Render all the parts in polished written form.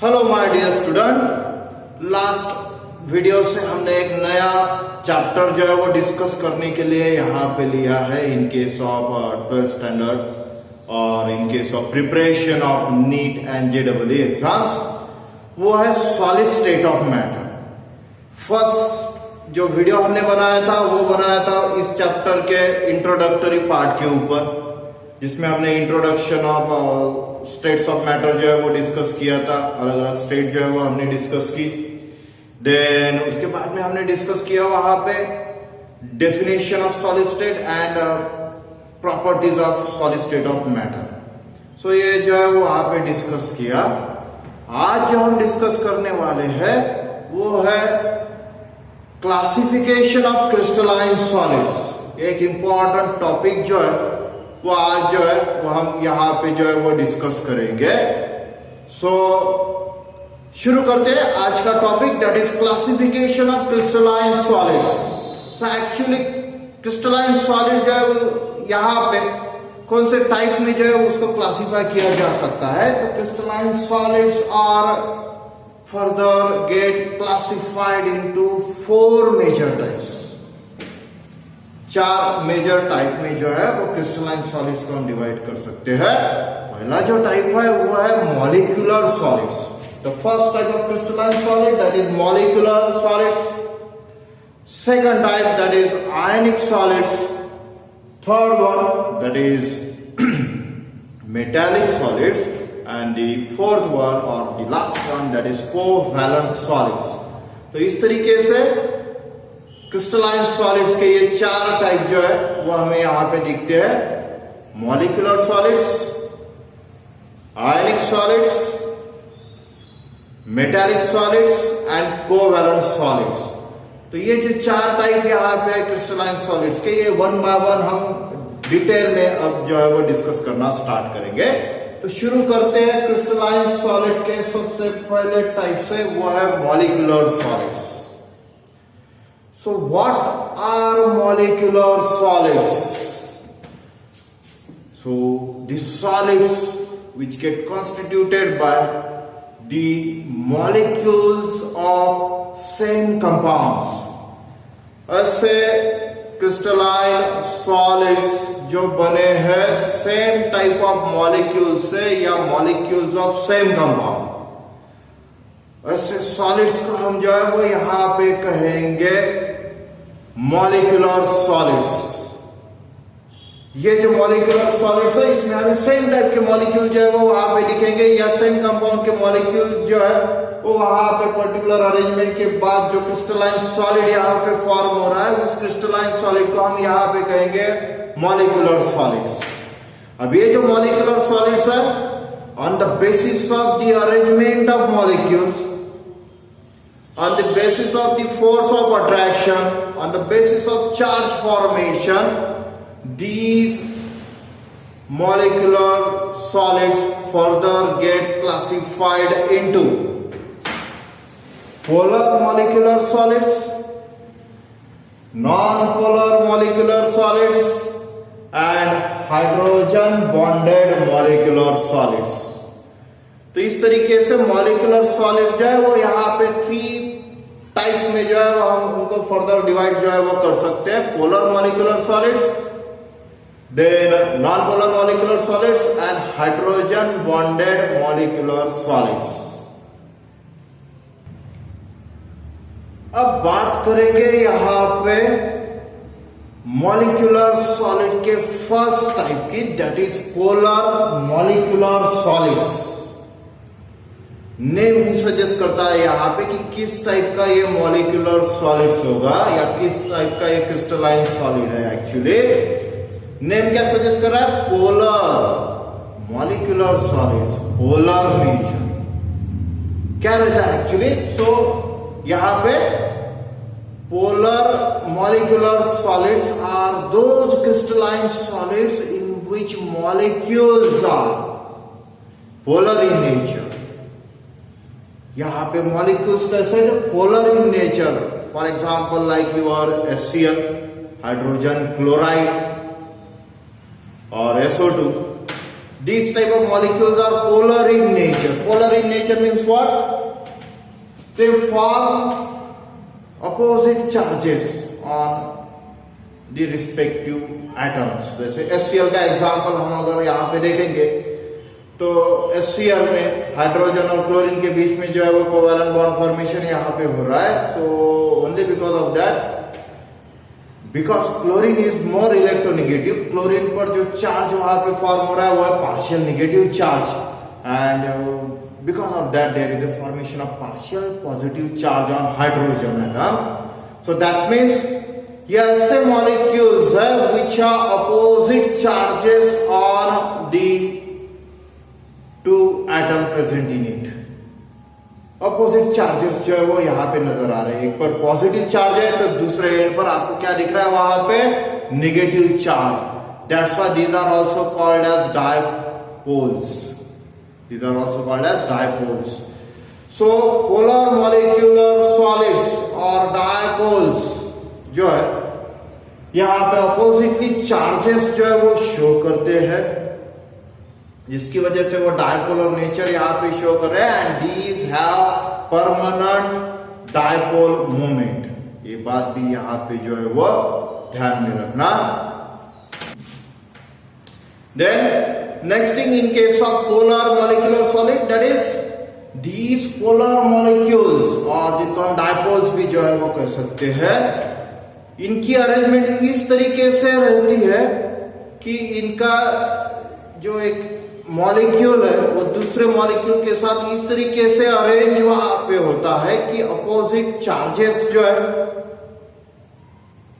Hello my dear student, last video से हमने एक नया चैप्टर जो है वो डिस्कस करने के लिए यहाँ पे लिया है इन केस ऑफ 12th स्टैंडर्ड और इन case of preparation of neat and JEE exams. वो है solid state of matter. First जो वीडियो हमने बनाया था वो बनाया था इस चैप्टर के इंट्रोडक्टरी पार्ट के ऊपर, जिसमें हमने introduction of states of matter जो है वो डिस्कस किया था। अलग अलग स्टेट जो है वो हमने डिस्कस की। देन उसके बाद में हमने डिस्कस किया वहां पे definition of solid state and properties of solid state of matter. So ये जो है वो वहां पे डिस्कस किया। आज जो हम डिस्कस करने वाले हैं वो है क्लासिफिकेशन ऑफ क्रिस्टलाइन सॉलिड्स। एक इंपॉर्टेंट टॉपिक जो है वो आज जो है वो हम यहां पे जो है वो डिस्कस करेंगे। सो शुरू करते हैं आज का topic, that is classification of crystalline solids. So actually crystalline solid जो है वो यहां पे कौन से टाइप में जो है उसको क्लासिफाई किया जा सकता है। तो crystalline solids are further get classified into 4 major types. 4 major type में जो है वो क्रिस्टलाइन सॉलिड्स को हम डिवाइड कर सकते हैं। पहला जो टाइप है वो है molecular solids. The first type of crystalline solid that is molecular solids. Second type that is ionic solids. Third one that is metallic solids and the fourth one और the last one that is covalent solids. तो इस तरीके से crystalline solids के ये 4 type जो है वो हमें यहां पे दिखते हैं। Molecular solids, ionic solids, metallic solids and covalent solids. तो ये जो 4 टाइप यहां पे क्रिस्टलाइन सॉलिड्स के, ये वन बाय वन हम डिटेल में अब जो है वो डिस्कस करना स्टार्ट करेंगे। तो शुरू करते हैं क्रिस्टलाइन सॉलिड के सबसे पहले टाइप से, वो है molecular solids. So what are molecular solids? So the solids which get constituted by the molecules of same compounds. ऐसे क्रिस्टलाइन सॉलिड्स जो बने हैं सेम टाइप ऑफ मॉलिक्यूल से या मॉलिक्यूल्स ऑफ सेम कंपाउंड, ऐसे सॉलिड्स को हम जो है वो यहां पे कहेंगे मॉलिक्यूलर सॉलिड्स। ये जो मॉलिक्यूलर सॉलिड्स है इसमें हमें सेम टाइप के मॉलिक्यूल जो है वो वहां पे दिखेंगे, या सेम कंपाउंड के मॉलिक्यूल जो है वो वहां पे पर्टिकुलर अरेंजमेंट के बाद जो क्रिस्टलाइन सॉलिड यहां पे फॉर्म हो रहा है उस क्रिस्टलाइन सॉलिड को हम यहां पे कहेंगे मॉलिक्यूलर सॉलिड्स। अब ये जो मॉलिक्यूलर सॉलिड्स है, on the basis of the arrangement of molecules, on the basis of the force of attraction, on the basis of charge formation, these molecular solids further get classified into polar molecular solids, non-polar molecular solids and hydrogen bonded molecular solids। तो इस तरीके से molecular solids जो है वो यहाँ पे 3 types में जो है हम उनको फर्दर डिवाइड जो है वो कर सकते हैं। Polar molecular solids, then non polar molecular solids and hydrogen bonded molecular solids. अब बात करेंगे यहां पे मॉलिक्यूलर सॉलिड के फर्स्ट टाइप की, that is polar molecular solids. Name ही सजेस्ट करता है यहाँ पे कि किस टाइप का ये मॉलिक्यूलर सॉलिड्स होगा या किस टाइप का ये क्रिस्टलाइन सॉलिड है। एक्चुअली नेम क्या सजेस्ट कर रहा है? Polar molecular solids, polar nature क्या रहता है एक्चुअली। सो यहाँ पे polar molecular solids are those crystalline solids in which molecules are polar in nature. यहां पे मॉलिक्यूल्स कैसे जो polar in nature, for example like your HCl, hydrogen chloride और SO2, These type of molecules are polar in nature. Polar in nature means what? They form opposite charges on the respective atoms. जैसे HCl का example हम अगर यहाँ पे देखेंगे तो HCl में हाइड्रोजन और क्लोरीन के बीच में जो है वो कोवैलेंट बॉन्ड फॉर्मेशन यहाँ पे हो रहा है. So only because of that, because chlorine is more electronegative, chlorine पर जो चार्ज वहां पे फॉर्म हो रहा है वो है partial negative charge, and because of that there is a formation of partial positive charge on hydrogen atom. So that means ये ऐसे molecules है which are opposite charges on the two atom present in it. Opposite charges जो है वो यहाँ पे नजर आ रहे हैं. एक पर पॉजिटिव चार्ज है तो दूसरे एंड पर आपको क्या दिख रहा है वहां पे negative charge. That's why these are also called as dipoles. These are also called as dipoles. So polar molecular solids और डायपोल्स जो है यहाँ पे अपोजिटली चार्जेस जो है वो शो करते हैं, जिसकी वजह से वो डायपोलर नेचर यहाँ पे शो कर रहे हैं. And these have permanent dipole moment. ये बात भी यहाँ पे जो है वो ध्यान में रखना. Then next thing, in case of polar molecular solid, that is these polar molecules और जिनको हम डायपोल्स भी जो है वो कह सकते हैं, इनकी अरेंजमेंट इस तरीके से रहती है कि इनका जो एक मॉलिक्यूल है वो दूसरे मॉलिक्यूल के साथ इस तरीके से अरेंज वहां पे होता है कि अपोजिट चार्जेस जो है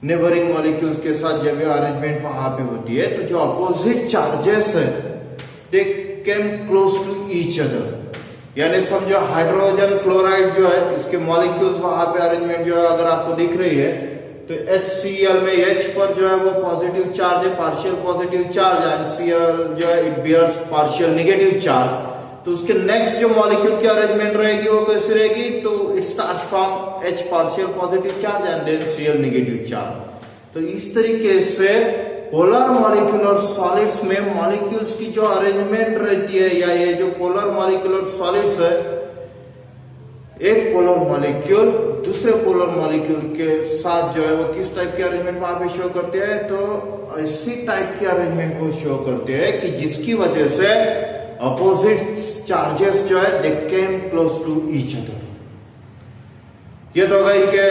नेबरिंग मॉलिक्यूल्स के साथ जब ये अरेंजमेंट वहां पे होती है तो जो अपोजिट चार्जेस है they came close to each other. यानी समझो हाइड्रोजन क्लोराइड जो है इसके मॉलिक्यूल्स वहां पे अरेंजमेंट जो है अगर आपको दिख रही है तो HCl में H पर जो है वो पॉजिटिव चार्ज है, partial positive charge, and Cl जो है it bears partial negative charge. तो उसके नेक्स्ट जो मॉलिक्यूल की अरेंजमेंट रहेगी वो कैसे रहेगी? तो it starts from H partial positive charge and then Cl negative charge. तो इस तरीके से पोलर मॉलिक्यूलर सॉलिड्स में मॉलिक्यूल्स की जो अरेंजमेंट रहती है, या ये जो पोलर मॉलिक्यूलर सॉलिड्स है, एक पोलर मॉलिक्यूल दूसरे पोलर मॉलिक्यूल के साथ जो है वो किस टाइप की अरेंजमेंट वहां पे शो करते हैं? तो ऐसी टाइप की अरेंजमेंट को शो करते हैं कि जिसकी वजह से अपोजिट चार्जेस जो है they came close to each other. ये तो होगा इनके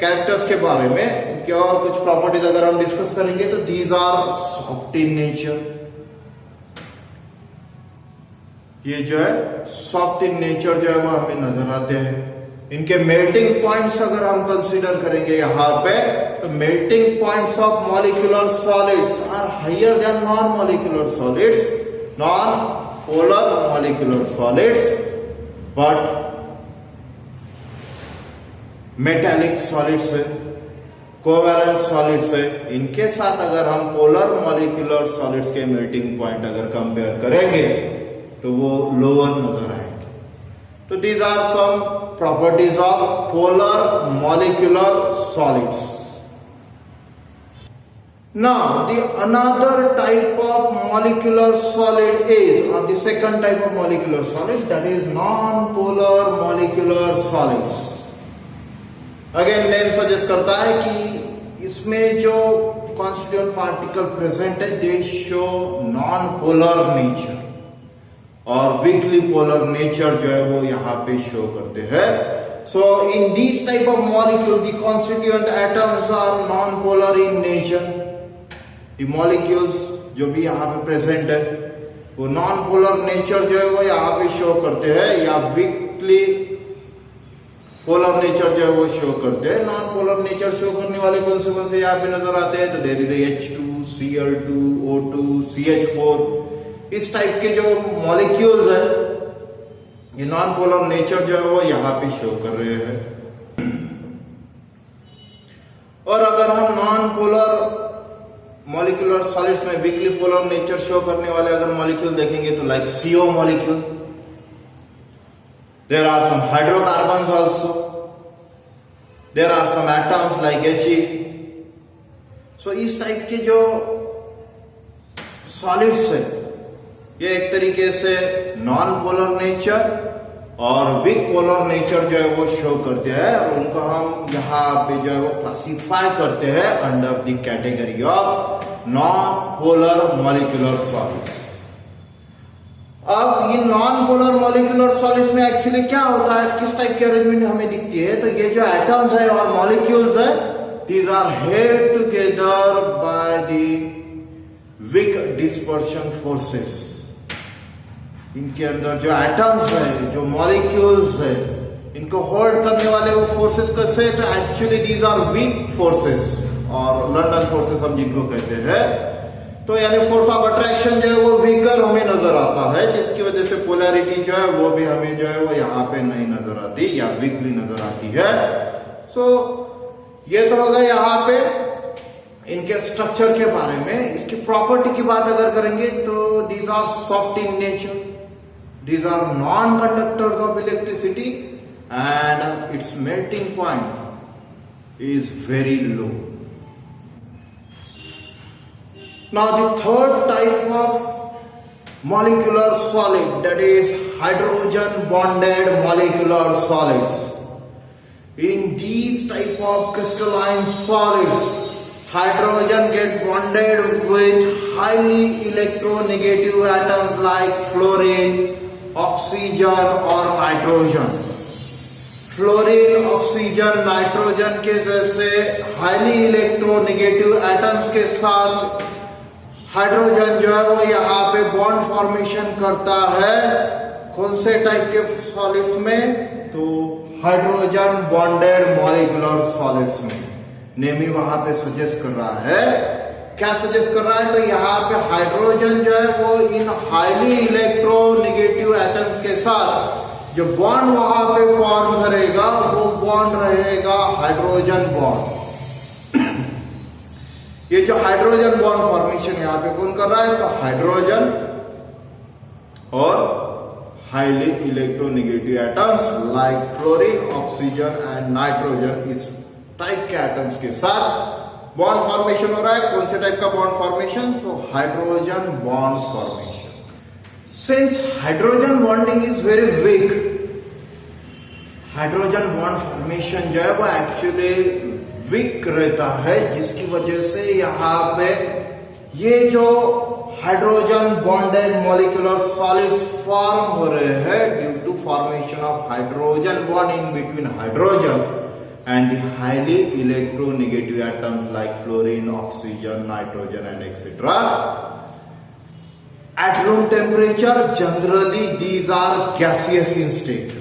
कैरेक्टर्स के बारे में. इनके और कुछ प्रॉपर्टीज अगर हम डिस्कस करेंगे तो these are soft in nature. ये जो है सॉफ्ट इन नेचर जो है वो हमें नजर आते हैं. इनके मेल्टिंग पॉइंट्स अगर हम कंसीडर करेंगे यहाँ पे तो melting points of molecular solids are higher than non molecular solids. Non polar molecular solids but metallic solids है, कोवैलेंट सॉलिड्स है, इनके साथ अगर हम पोलर मॉलिक्यूलर सॉलिड्स के मेल्टिंग पॉइंट अगर कंपेयर करेंगे तो वो लोअर नजर आएंगे. तो these are some properties of polar molecular solids. Now the another type of molecular solid is, और the second type of molecular solids, that is non polar molecular solids. Again name suggest करता है कि इसमें जो constituent particle present है they show non polar nature और weakly polar nature जो है वो यहाँ पे शो करते हैं. So in this type of molecule the constituent atoms are non polar in nature. The molecules जो भी यहाँ पे प्रेजेंट है वो नॉन पोलर नेचर जो है वो यहाँ पे शो करते हैं, या वीकली पोलर नेचर जो है वो शो करते हैं. नॉन पोलर नेचर शो करने वाले कौन से यहाँ पे नजर आते हैं? तो there is H2, Cl2, O2, CH4. इस टाइप के जो मॉलिक्यूल्स है ये नॉन पोलर नेचर जो है वो यहाँ पे शो कर रहे हैं. और अगर हम नॉन पोलर मॉलिक्यूलर सॉलिड्स में वीकली पोलर नेचर शो करने वाले अगर मॉलिक्यूल देखेंगे तो like CO molecule, there are some hydrocarbons also, there are some atoms like He. So इस टाइप के जो सॉलिड्स है ये एक तरीके से नॉन पोलर नेचर और वीक पोलर नेचर जो है वो शो करते हैं, और उनको हम यहाँ पे जो है वो क्लासिफाई करते हैं under the category of non polar molecular solids. अब ये नॉन पोलर मॉलिक्यूलर सॉलिड्स में एक्चुअली क्या होता है, किस टाइप की अरेंजमेंट हमें दिखती है, तो ये जो एटम्स है और मॉलिक्यूल्स है, these are held together by the weak dispersion forces. इनके अंदर जो एटम्स है, जो मॉलिक्यूल्स है, इनको होल्ड करने वाले वो फोर्सेस कैसे है, तो actually these are weak forces, और लंडन फोर्सेस हम जिनको कहते हैं। तो यानी फोर्स ऑफ अट्रैक्शन जो है वो वीकर हमें नजर आता है, जिसकी वजह से पोलैरिटी जो है वो भी हमें जो है वो यहाँ पे नहीं नजर आती या वीकली नजर आती है। सो ये तो होगा यहाँ पे इनके स्ट्रक्चर के बारे में। इसकी प्रॉपर्टी की बात अगर करेंगे तो these are soft in nature, these are non conductors of electricity, and its melting point is very low. Now the third type of molecular solid, that is hydrogen bonded molecular solids. In these type of crystalline solids, hydrogen get bonded with highly electronegative atoms like fluorine, oxygen or nitrogen. Fluorine, oxygen, nitrogen के जैसे highly electronegative atoms के साथ hydrogen जो है वो यहाँ पे bond formation करता है। कौन से टाइप के सॉलिड्स में, तो हाइड्रोजन बॉन्डेड मॉलिक्यूलर सॉलिड्स में। नेमी वहां पे सजेस्ट कर रहा है, क्या सजेस्ट कर रहा है, तो यहाँ पे हाइड्रोजन जो है वो इन हाईली इलेक्ट्रोनेगेटिव एटम्स के साथ जो बॉन्ड वहां पे फॉर्म करेगा वो बॉन्ड रहेगा हाइड्रोजन बॉन्ड। ये जो हाइड्रोजन बॉन्ड फॉर्मेशन यहाँ पे कौन कर रहा है, तो हाइड्रोजन और highly electronegative atoms like fluorine, oxygen and nitrogen, इस टाइप के एटम्स के साथ बॉन्ड फॉर्मेशन हो रहा है। कौन से टाइप का बॉन्ड फॉर्मेशन, तो hydrogen bond formation. Since hydrogen bonding is very weak, hydrogen bond formation जो है वो एक्चुअली वीक रहता है, जिसकी वजह से यहाँ पे ये जो hydrogen bonded molecular solids form हो रहे हैं due to formation of hydrogen bond in between hydrogen and the highly electronegative atoms like fluorine, oxygen, nitrogen and etcetera. At room temperature generally these are gaseous in state.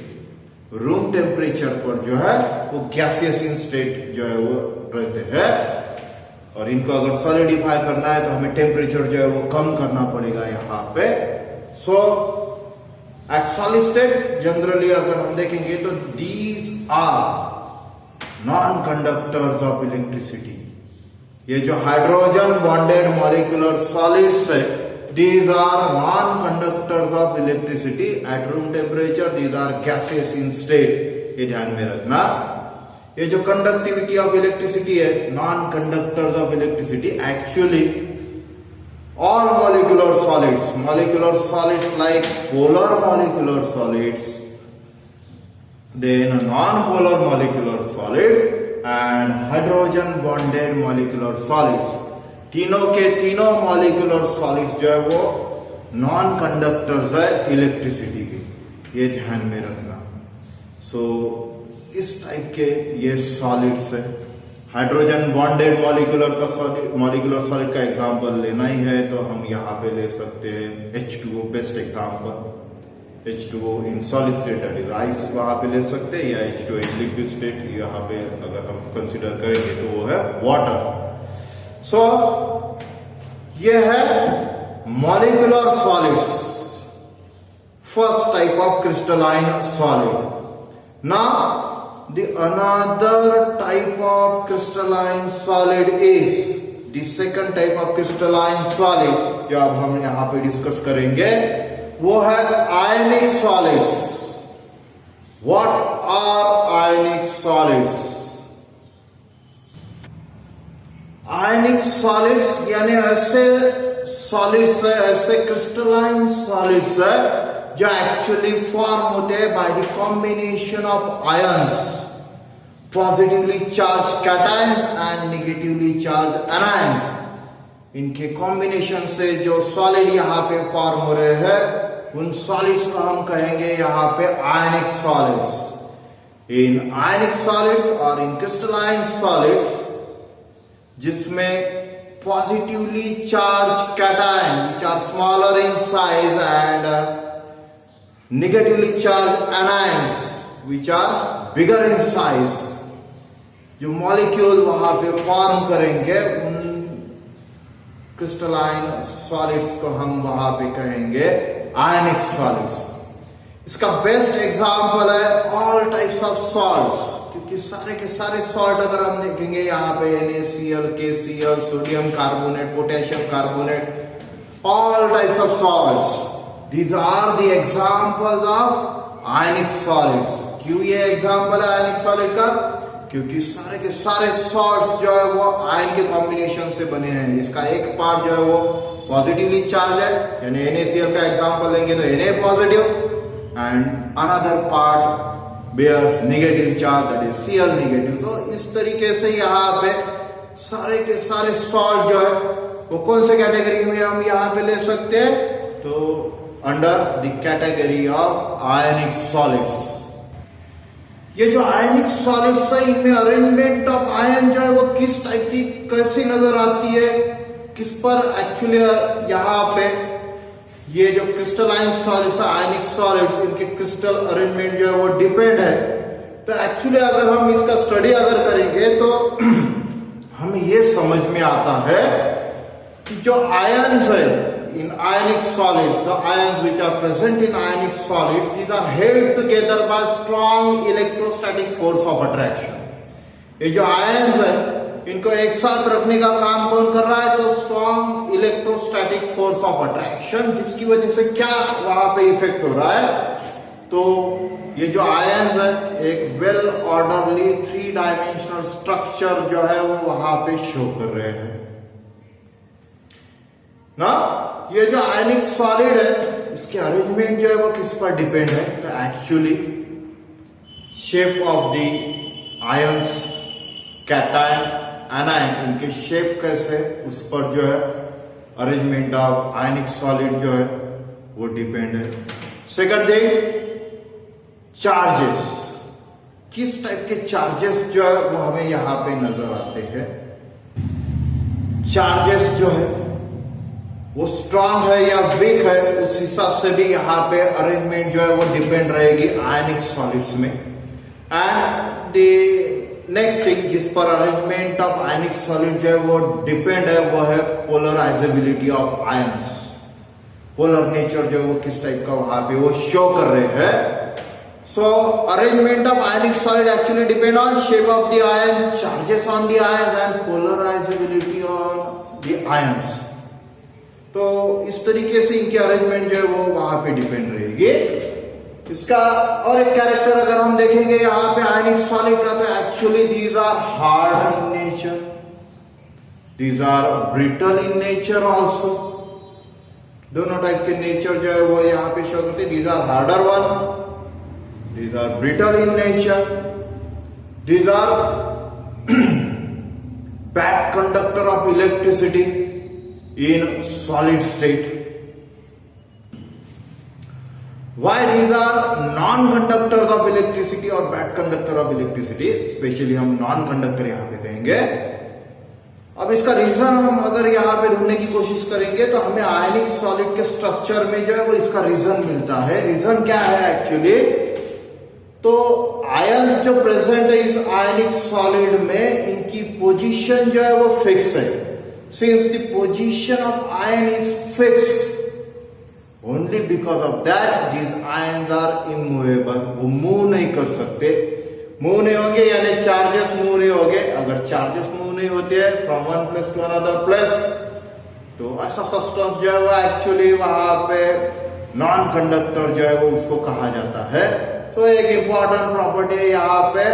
Room temperature पर जो है वो gaseous in state जो है वो रहते हैं, और इनको अगर सॉलिडिफाई करना है तो हमें टेम्परेचर जो है वो कम करना पड़ेगा यहाँ पे। So at solid state generally अगर हम देखेंगे तो these are non conductors of electricity. ये जो हाइड्रोजन बॉन्डेड मॉलिक्यूलर सॉलिड्स है, these are non-conductors of electricity at room temperature, these are gaseous in state। ये ध्यान में रखना, ये जो कंडक्टिविटी ऑफ इलेक्ट्रिसिटी है, non conductors of electricity, actually all molecular solids like polar molecular solids, then non-polar molecular solids and hydrogen bonded molecular solids, तीनों के तीनों मॉलिक्यूलर सॉलिड्स जो है वो नॉन कंडक्टर्स है इलेक्ट्रिसिटी के, ये ध्यान में रखना। सो इस टाइप के ये सॉलिड्स है। हाइड्रोजन बॉन्डेड मॉलिक्यूलर सॉलिड का एग्जांपल लेना ही है तो हम यहाँ पे ले सकते हैं H2O, best example. H2O in solid state that is ice, वहां पे ले सकते हैं, या H2O इन लिक्विड स्टेट, यहाँ पे अगर हम कंसिडर करेंगे तो वो है वाटर। सो ये है molecular solids, first type of crystalline solid. Now the another type of crystalline solid is the second type of crystalline solid जो अब हम यहां पे डिस्कस करेंगे, वो है ionic solids. What are ionic solids? Ionic solids यानी ऐसे सॉलिड्स है, ऐसे क्रिस्टलाइन सॉलिड्स है जो एक्चुअली फॉर्म होते हैं by the combination of ions, positively charge cations and negatively charge anions. इनके कॉम्बिनेशन से जो सॉलिड यहाँ पे फॉर्म हो रहे हैं उन सॉलिड्स को हम कहेंगे यहाँ पे आयनिक सॉलिड्स। इन आयनिक सॉलिड्स और इन क्रिस्टलाइन सॉलिड्स जिसमें positively charged cation which are smaller in size and negatively charged anions which are bigger in size, जो मॉलिक्यूल वहां पे फॉर्म करेंगे उन क्रिस्टलाइन सॉलिड्स को हम वहां पे कहेंगे आयनिक सॉलिड्स। इसका बेस्ट एग्जांपल है ऑल टाइप्स ऑफ सॉल्ट्स, क्योंकि सारे के सारे सॉल्ट अगर हम देखेंगे यहाँ पे NaCl, KCl, sodium carbonate, potassium carbonate, all types of salts, these are the examples of ionic solids. क्यों ये एग्जांपल है आयनिक सॉलिड का? क्योंकि सारे के सारे सॉल्ट्स जो है वो आयन के कॉम्बिनेशन से बने हैं। इसका एक पार्ट जो है वो पॉजिटिवली चार्ज है, यानी NaCl का एग्जांपल लेंगे तो Na positive, and another part bears negative charge, that is Cl negative। तो इस तरीके से यहाँ पे सारे के सारे सॉल्ट जो है वो कौन से कैटेगरी में हम यहाँ पे ले सकते हैं? तो under the category of ionic solids. ये जो आयनिक सॉलिड्स है इनमें अरेंजमेंट ऑफ आयन जो है वो किस टाइप की कैसी नजर आती है, किस पर एक्चुअली यहाँ पे ये जो क्रिस्टलाइन सॉलिड्स आयनिक सॉलिड्स इनके क्रिस्टल अरेंजमेंट जो है वो डिपेंड है। तो एक्चुअली अगर हम इसका स्टडी अगर करेंगे तो हमें ये समझ में आता है कि जो आयंस है in ionic solids, the ions which are present in ionic solids, these are held together by strong electrostatic force of attraction. ये जो आयंस है इनको एक साथ रखने का काम कौन कर रहा है? तो strong electrostatic force of attraction, जिसकी वजह से क्या वहां पे इफेक्ट हो रहा है? तो ये जो आयंस है एक वेल ऑर्डरली 3 डायमेंशनल स्ट्रक्चर जो है वो वहां पे शो कर रहे हैं ना। ये जो आयनिक सॉलिड है इसके अरेंजमेंट जो है वो किस पर डिपेंड है? तो actually shape of the ions, cation, anion, इनके शेप कैसे, उस पर जो है अरेंजमेंट ऑफ आयनिक सॉलिड जो है वो डिपेंड है। सेकंड थिंग, चार्जेस, किस टाइप के चार्जेस जो है वो हमें यहां पे नजर आते हैं। चार्जेस जो है वो स्ट्रांग है या वीक है, उस हिसाब से भी यहां पे अरेंजमेंट जो है वो डिपेंड रहेगी आयनिक सॉलिड्स में। एंड द नेक्स्ट थिंग जिस पर अरेंजमेंट ऑफ आयनिक सॉलिड जो है वो डिपेंड है वो है polarisability of ions. Polar nature जो है वो किस टाइप का वहां पे वो शो कर रहे हैं। So arrangement of ionic solid actually depend on shape of the ion, charges on the ion and polarizability on the ions. तो इस तरीके से इनकी अरेंजमेंट जो है वो वहां पे डिपेंड रहेगी। इसका और एक कैरेक्टर अगर हम देखेंगे यहाँ पे आयनिक सॉलिड का, तो actually these are hard in nature, these are brittle in nature also. दोनों टाइप के नेचर जो है वो यहाँ पे शो करते हैं। These are harder one, these are brittle in nature, these are bad conductor of electricity in solid state. Why these are non-conductors of electricity और bad conductor of electricity? Specially हम non-conductor यहाँ पे कहेंगे। अब इसका reason हम अगर यहाँ पे ढूंढने की कोशिश करेंगे तो हमें आयनिक सॉलिड के स्ट्रक्चर में जो है वो इसका रीजन मिलता है। रीजन क्या है एक्चुअली? तो आयंस जो प्रेजेंट है इस आयनिक सॉलिड में, इनकी पोजीशन जो है वो फिक्स है। Since the position of ion is fix, only because of that these ions are immovable। वो मूव नहीं कर सकते। मूव नहीं होंगे यानी चार्जेस मूव नहीं होंगे। अगर चार्जेस मूव नहीं होते हैं from one place to another place, तो ऐसा सब्सटेंस जो है वो एक्चुअली वहां पे नॉन कंडक्टर जो है वो उसको कहा जाता है। तो एक इंपॉर्टेंट प्रॉपर्टी है यहाँ पे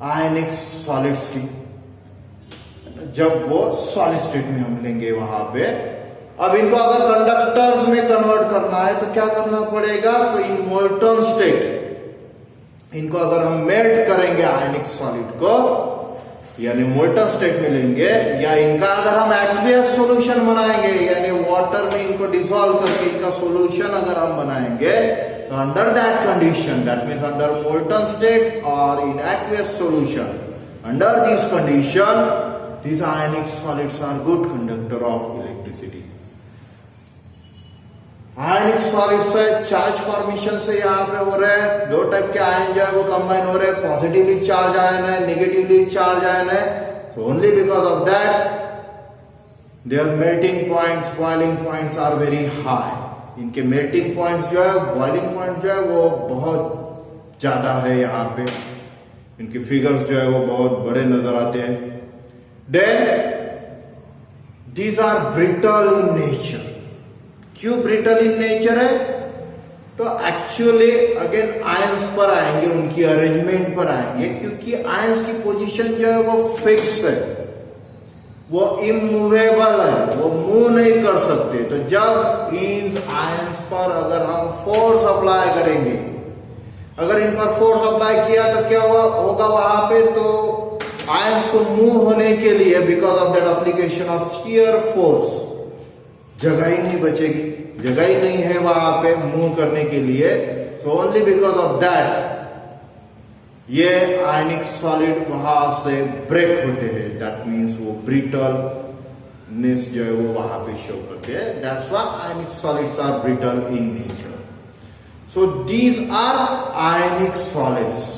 आयनिक सॉलिड्स की, जब वो सॉलिड स्टेट में हम लेंगे वहां पे अब इनको अगर कंडक्टर्स में कन्वर्ट करना है तो क्या करना पड़ेगा, तो इन मोल्टन स्टेट इनको अगर हम मेल्ट करेंगे आयनिक सॉलिड को, यानी मोल्टन स्टेट में लेंगे, या इनका अगर हम एक्वियस सॉल्यूशन बनाएंगे, यानी वाटर में इनको डिसॉल्व करके इनका सॉल्यूशन अगर हम बनाएंगे, तो under that condition, that means under molten state और in aqueous solution, under this condition these ionic solids are good conductor of electricity. Ionic solid से चार्ज फॉर्मेशन से यहाँ पे हो रहे हैं, दो टाइप के आयन जो है वो कंबाइन हो रहे हैं, पॉजिटिवली चार्ज आयन है, नेगेटिवली चार्ज आयन है. So only because of that their melting points, boiling points are very high. इनके मेल्टिंग पॉइंट्स जो है, बॉइलिंग पॉइंट जो है वो बहुत ज्यादा है. यहाँ पे इनके फिगर्स जो है वो बहुत बड़े नजर आते हैं. Then these are brittle in nature. क्यों brittle in nature है, तो एक्चुअली अगेन आयंस पर आएंगे, उनकी अरेंजमेंट पर आएंगे, क्योंकि आयंस की पोजीशन जो है वो फिक्स है, वो इमूवेबल है, वो मूव नहीं कर सकते. तो जब इन आयंस पर अगर हम फोर्स अप्लाई करेंगे, अगर इन पर फोर्स अप्लाई किया तो क्या होगा वहां पे, तो आयंस को मूव होने के लिए because of that application of shear force जगह ही नहीं बचेगी, जगह ही नहीं है वहां पे मूव करने के लिए. सो ओनली बिकॉज ऑफ दैट ये आयनिक सॉलिड वहां से ब्रेक होते हैं. दैट मीन्स वो ब्रिटलनेस जो है वो वहां पे शो करते हैं. That's why ionic solids are brittle in nature. So these are ionic solids.